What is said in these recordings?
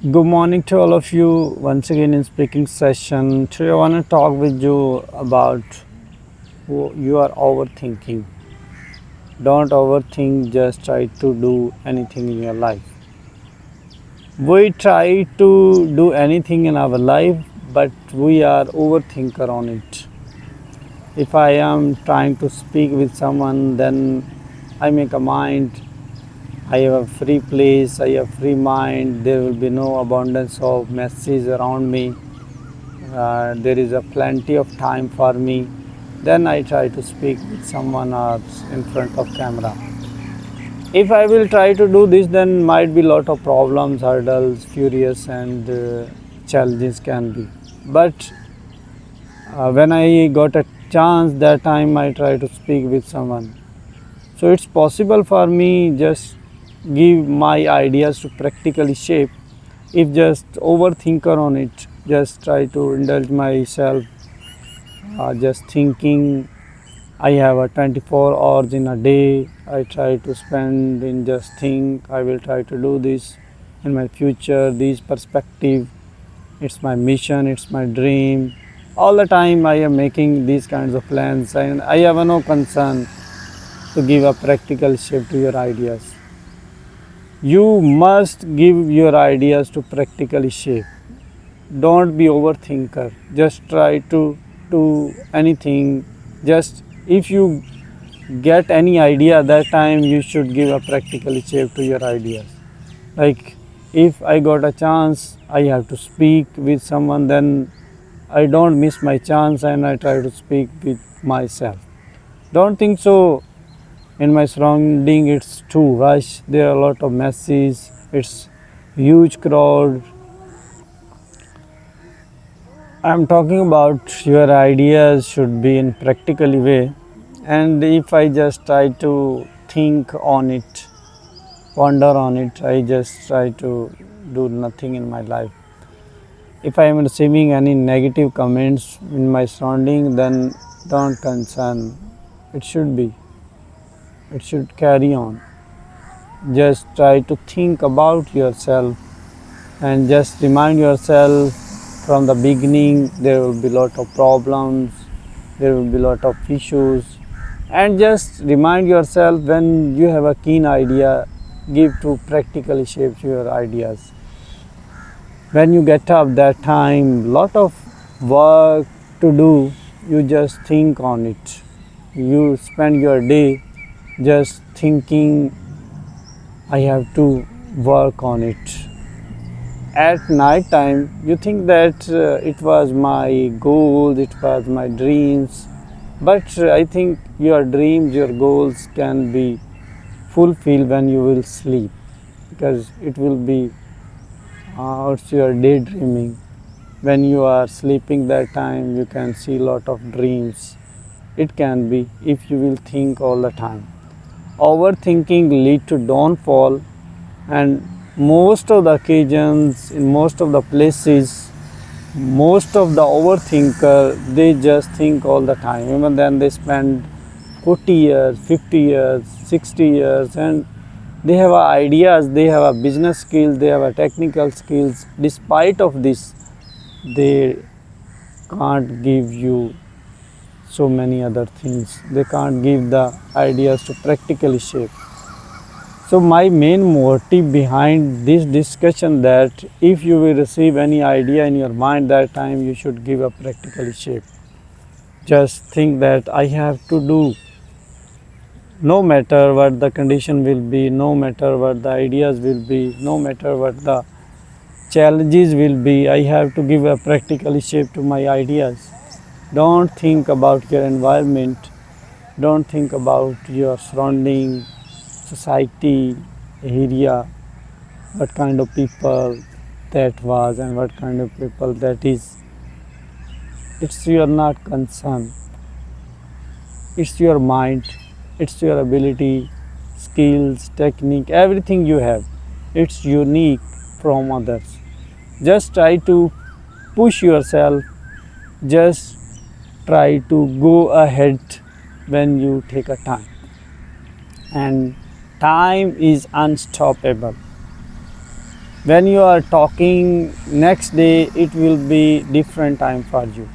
Good morning to all of you once again in speaking session. Today I want to talk with you about you are overthinking. Don't overthink, just try to do anything in your life. We try to do anything in our life, but we are overthinker on it. If I am trying to speak with someone, then I make a mind. I have a free place, I have free mind, there will be no abundance of messages around me. There is a plenty of time for me. Then I try to speak with someone else in front of camera. If I will try to do this, then might be lot of problems, hurdles, furious, and challenges can be. But when I got a chance, that time I try to speak with someone. So it's possible for me just give my ideas to practically shape. If just overthinker on it, just try to indulge myself just thinking. I have a 24 hours in a day. I try to spend in just think. I will try to do this in my future, this perspective. It's my mission, it's my dream. All the time I am making these kinds of plans and I have no concern to give a practical shape to your ideas. You must give your ideas to practically shape. Don't be overthinker. Just try to do anything. Just if you get any idea, that time you should give a practical shape to your ideas. Like if I got a chance, I have to speak with someone, then I don't miss my chance and I try to speak with myself. Don't think so in my surrounding it's too rush. There are a lot of messes. It's huge crowd. I'm talking about your ideas should be in practically way, and if I just try to think on it, ponder on it, I just try to do nothing in my life. If I am receiving any negative comments in my surrounding, then don't concern. It should be. It should carry on. Just try to think about yourself and just remind yourself from the beginning there will be lot of problems, there will be lot of issues, and just remind yourself when you have a keen idea, give to practically shape your ideas. When you get up that time, lot of work to do, you just think on it. You spend your day just thinking I have to work on it. At night time you think that it was my goals, it was my dreams, but I think your dreams, your goals can be fulfilled when you will sleep, because it will be it's your daydreaming. When you are sleeping, that time you can see lot of dreams. It can be if you will think all the time. Overthinking lead to downfall, and most of the occasions, in most of the places, most of the overthinker, they just think all the time. Even then they spend 40 years, 50 years, 60 years, and they have ideas, they have a business skills, they have a technical skills. Despite of this, they can't give you so many other things. They can't give the ideas to practically shape. So my main motive behind this discussion that if you will receive any idea in your mind, that time you should give a practical shape. Just think that I have to do, no matter what the condition will be, no matter what the ideas will be, no matter what the challenges will be, I have to give a practical shape to my ideas. Don't think about your environment, don't think about your surrounding, society, area, what kind of people that was and what kind of people that is. It's your not concern. It's your mind, it's your ability, skills, technique, everything you have. It's unique from others. Just try to push yourself, just try to go ahead when you take a time. And time is unstoppable. When you are talking next day, it will be different time for you,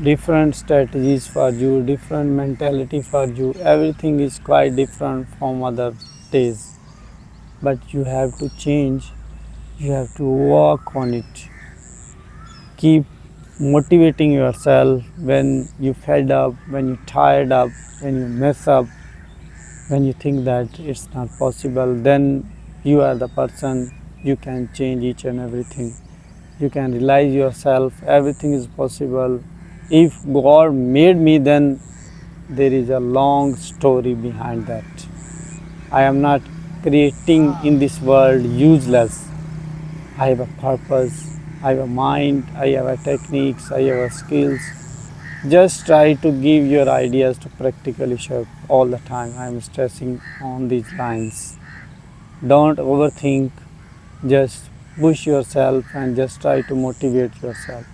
different strategies for you, different mentality for you. Everything is quite different from other days, but you have to change, you have to work on it. Keep motivating yourself when you fed up, when you tired up, when you mess up, when you think that it's not possible. Then you are the person, you can change each and everything. You can realize yourself everything is possible. If God made me, then there is a long story behind that. I am not creating in this world useless. I have a purpose, I have a mind, I have a techniques, I have a skills. Just try to give your ideas to practically shape all the time. I am stressing on these lines. Don't overthink, just push yourself and just try to motivate yourself.